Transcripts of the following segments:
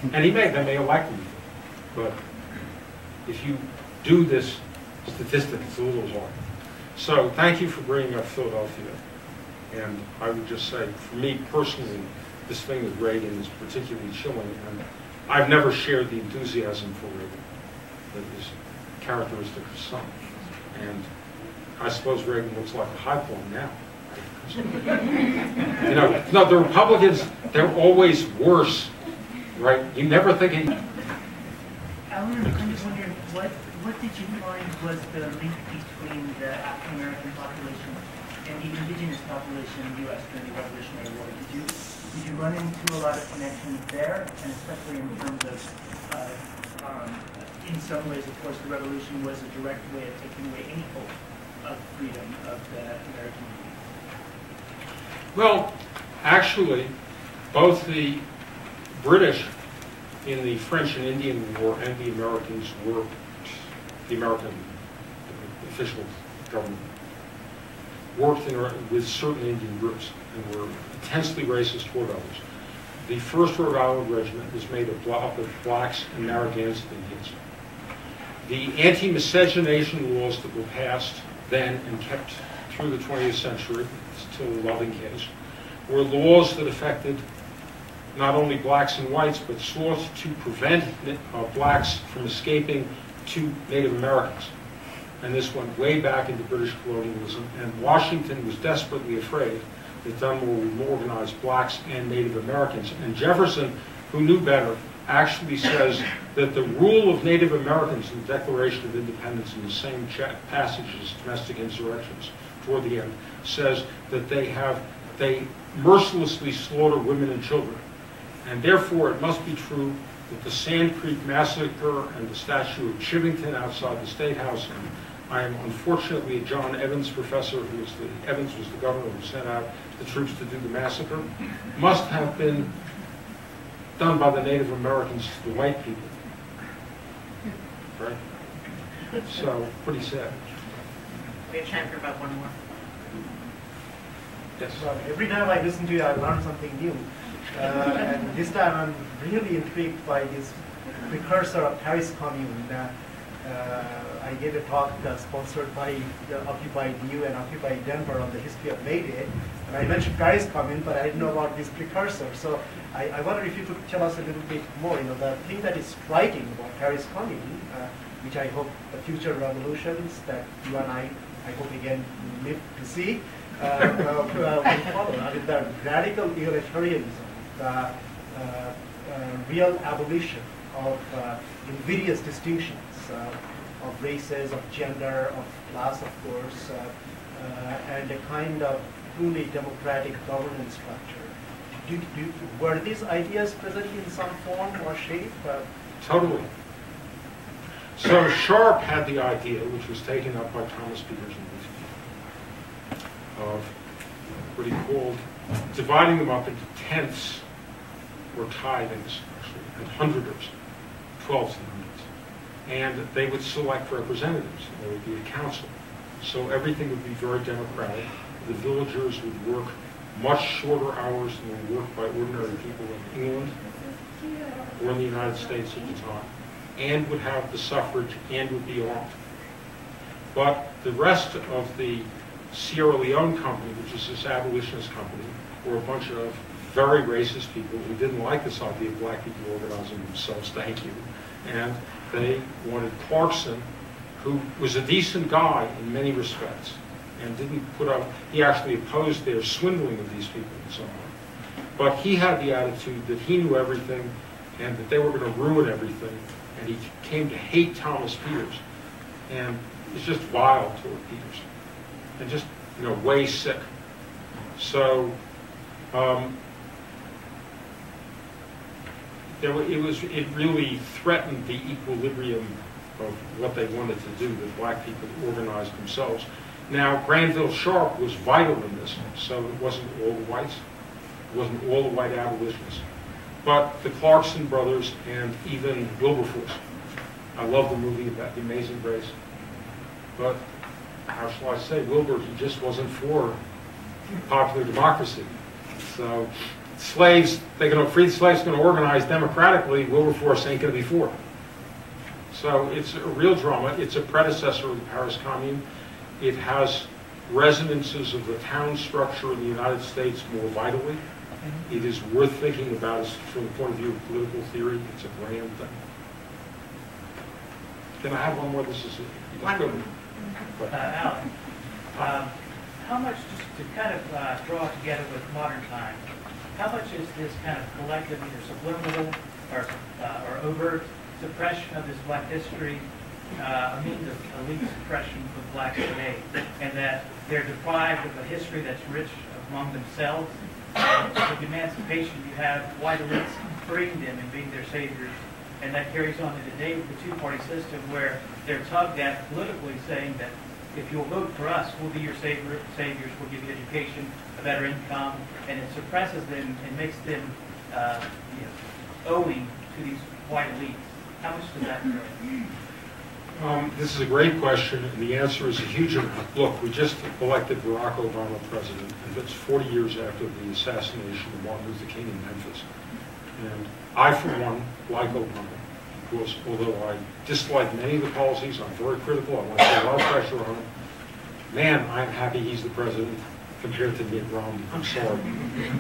And they may elect him. But if you do this statistic, it's a little hard. So thank you for bringing up Philadelphia. And I would just say, for me personally, this thing with Reagan is particularly chilling. And I've never shared the enthusiasm for Reagan that is characteristic of some. And I suppose Reagan looks like a high point now. You know, no, the Republicans, they're always worse, right? You never think it. Alan, I'm just wondering, what did you find was the link between the African American population and the indigenous population in the U.S. during the Revolutionary War? Did you run into a lot of connections there, and especially in terms of, in some ways, of course, the revolution was a direct way of taking away any hope of freedom of the American people? Well, actually, both the British in the French and Indian War and the Americans worked, the American official government worked with certain Indian groups and were intensely racist toward others. The 1st Rhode Island Regiment was made of blacks and Narragansett Indians. The anti-miscegenation laws that were passed then and kept through the 20th century, still a loving case, were laws that affected not only blacks and whites, but sought to prevent blacks from escaping to Native Americans. And this went way back into British colonialism, and Washington was desperately afraid that Dunmore would organize blacks and Native Americans. And Jefferson, who knew better, actually says that the rule of Native Americans in the Declaration of Independence, in the same passage as domestic insurrections toward the end, says that they mercilessly slaughter women and children. And therefore, it must be true that the Sand Creek Massacre and the statue of Chivington outside the State House, and I am unfortunately a John Evans professor, Evans was the governor who sent out the troops to do the massacre, must have been done by the Native Americans to the white people. Right? So, pretty sad. We have time for about one more. Yes. Well, every time I listen to you, I learn something new. And this time I'm really intrigued by this precursor of Paris Commune. I gave a talk sponsored by Occupy DU and Occupy Denver on the history of May Day. And I mentioned Paris Commune, but I didn't know about this precursor. So I wonder if you could tell us a little bit more. You know, the thing that is striking about Paris Commune, which I hope the future revolutions that you and I hope again live to see, will follow. I mean, the radical egalitarianism, the real abolition of invidious distinctions of races, of gender, of class, of course, and a kind of truly democratic governance structure. Were these ideas present in some form or shape? Totally. So Sharp had the idea, which was taken up by Thomas Peters and of what he called dividing them up into tenths or tithings, actually, and hundreders, 12s and hundreds. And they would select representatives. There would be a council. So everything would be very democratic. The villagers would work much shorter hours than were worked by ordinary people in England or in the United States at the time, and would have the suffrage and would be armed. But the rest of the Sierra Leone company, which is this abolitionist company, were a bunch of very racist people who didn't like this idea of black people organizing themselves, thank you. And they wanted Clarkson, who was a decent guy in many respects, and didn't put up, he actually opposed their swindling of these people in some way. But he had the attitude that he knew everything and that they were going to ruin everything, and he came to hate Thomas Peters. And it's just vile toward Peters. And just, you know, way sick. So, it really threatened the equilibrium of what they wanted to do, that black people organized themselves. Now, Granville Sharp was vital in this, so it wasn't all the whites. It wasn't all the white abolitionists. But the Clarkson brothers and even Wilberforce. I love the movie about The Amazing Grace. But how shall I say, Wilbur, he just wasn't for popular democracy. So slaves, they're going to free the slaves, going to organize democratically. Wilberforce ain't going to be for it. So it's a real drama. It's a predecessor of the Paris Commune. It has resonances of the town structure in the United States more vitally. It is worth thinking about from the point of view of political theory. It's a grand thing. Can I have one more? This is Alan, how much, just to kind of draw together with modern times, how much is this kind of collective, either subliminal or overt suppression of this black history a means of elite suppression for blacks today, and that they're deprived of a history that's rich among themselves? With emancipation, you have white elites freeing them and being their saviors, and that carries on to today with the two-party system, where they're tugged at politically, saying that if you'll vote for us, we'll be your saviors, we'll give you education, a better income, and it suppresses them and makes them owing to these white elites. How much does that grow? This is a great question, and the answer is a huge amount. Look, we just elected Barack Obama president, and that's 40 years after the assassination of Martin Luther King in Memphis. And I, for one, like Obama, because although I dislike many of the policies, I'm very critical, I want to put a lot of pressure on him. Man, I'm happy he's the president compared to Mitt Romney. I'm sorry.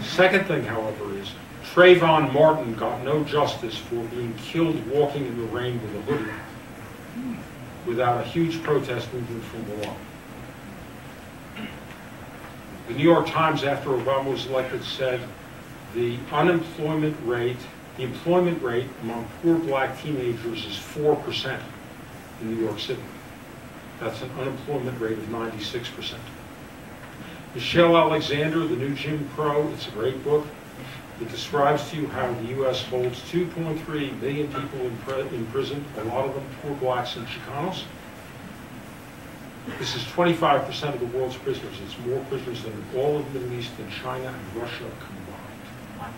Second thing, however, is Trayvon Martin got no justice for being killed walking in the rain with a hoodie without a huge protest movement from below. The New York Times, after Obama was elected, said the employment rate among poor black teenagers is 4% in New York City. That's an unemployment rate of 96%. Michelle Alexander, The New Jim Crow, it's a great book. It describes to you how the U.S. holds 2.3 million people in prison, a lot of them poor blacks and Chicanos. This is 25% of the world's prisoners. It's more prisoners than all of the Middle East and China and Russia combined.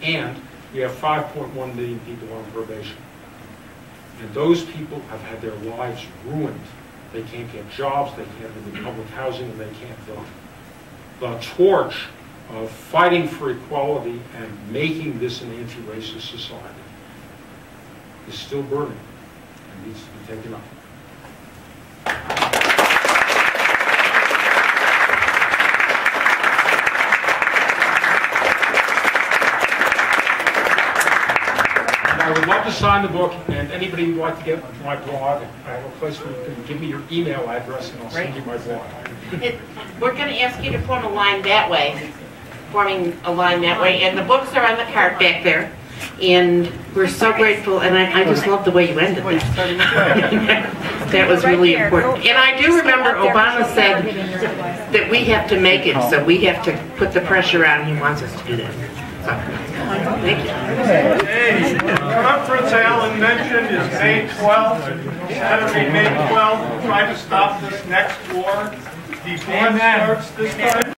And we have 5.1 million people on probation. And those people have had their lives ruined. They can't get jobs, they can't live in public housing, and they can't vote. The torch of fighting for equality and making this an anti-racist society is still burning and needs to be taken up. And I would love to sign the book, and anybody who'd like to get my blog, I have a place where you can give me your email address and I'll send you my blog. We're going to ask you to form a line that way. Forming a line that way, and the books are on the cart back there, and we're so grateful, and I just love the way you ended that. That was really important. And I do remember Obama said that we have to make it, so we have to put the pressure on. He wants us to do that. So, thank you. The conference Alan mentioned is May 12th, Saturday, May 12th. We'll try to stop this next war before it starts this time.